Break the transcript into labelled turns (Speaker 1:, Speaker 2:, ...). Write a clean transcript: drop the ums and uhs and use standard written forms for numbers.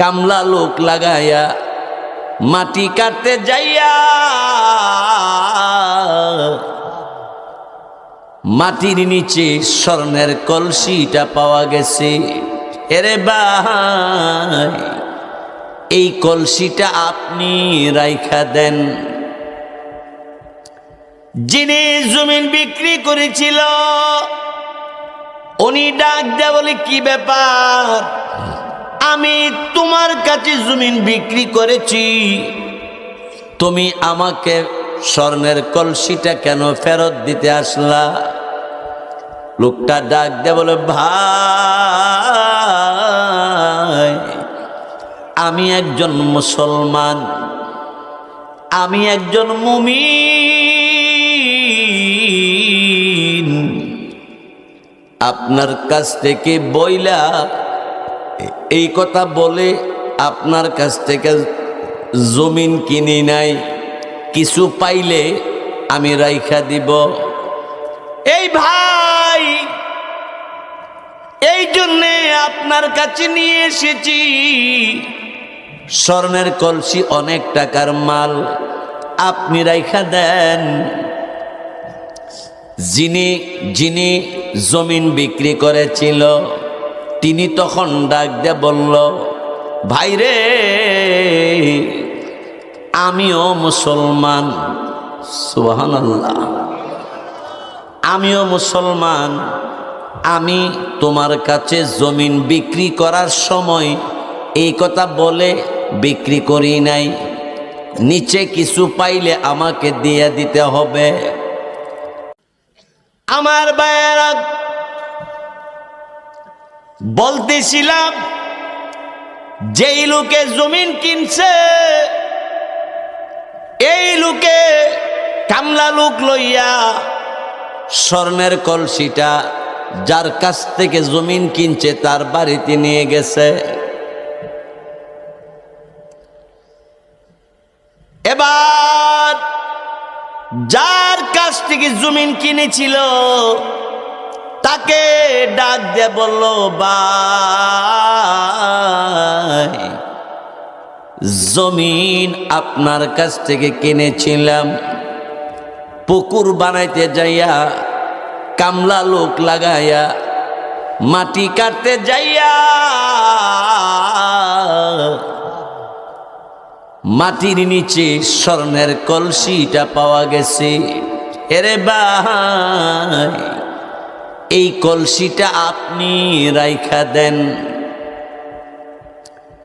Speaker 1: কামলা লোক লাগাইয়া মাটি কাটতে যাইয়া মাটির নিচে স্বর্ণের কলসিটা পাওয়া গেছে। এরে ভাই, এই কলসিটা আপনি রাইখা দেন। যিনি জমিন বিক্রি করেছিল উনি ডাক দেয়া বলে, কি ব্যাপার, আমি তোমার কাছে জমিন বিক্রি করেছি, তুমি আমাকে স্বর্ণের কলসিটা কেন ফেরত দিতে আসলা? লোকটা ডাক দেয়া বলে, ভাই, আমি একজন মুসলমান, আমি একজন মুমিন, আপনার কাছ থেকে বইলা এই কথা বলে আপনার কাছ থেকে জমিন কিনি নাই, কিছু পাইলে আমি রাইখা দিব। এই ভাই, এই জন্যে আপনার কাছে নিয়ে এসেছি। স্বর্ণের কলসি অনেক টাকার মাল, আপনি রাইখা দেন। যিনি জমিন বিক্রি করেছিল তিনি তখন ডাক দিয়ে বলল, ভাইরে, আমিও মুসলমান। সুবহানাল্লাহ, আমিও মুসলমান, আমি তোমার কাছে জমিন বিক্রি করার সময় এই কথা বলে বিক্রি করি নাই, নিচে কিছু পাইলে আমাকে দিয়ে দিতে হবে। আমার ভাইয়েরা, বলতেছিলাম যেই লোকে জমিন কিনছে এই লোকে কামলা লোক লইয়া স্বর্ণের কলসিটা যার কাছ থেকে জমিন কিনছে তার বাড়িতে নিয়ে গেছে। এবার যার কাছ থেকে জমিন কিনেছিল তাকে ডাক দিয়ে বলল, ভাই, জমিন আপনার কাছ থেকে কিনেছিলাম, পুকুর বানাইতে যাইয়া কামলা লোক লাগাইয়া মাটি কাটতে যাইয়া মাটির নিচে স্বর্ণের কলসিটা পাওয়া গেছে। এরে ভাই, এই কলসিটা আপনি রাইখা দেন।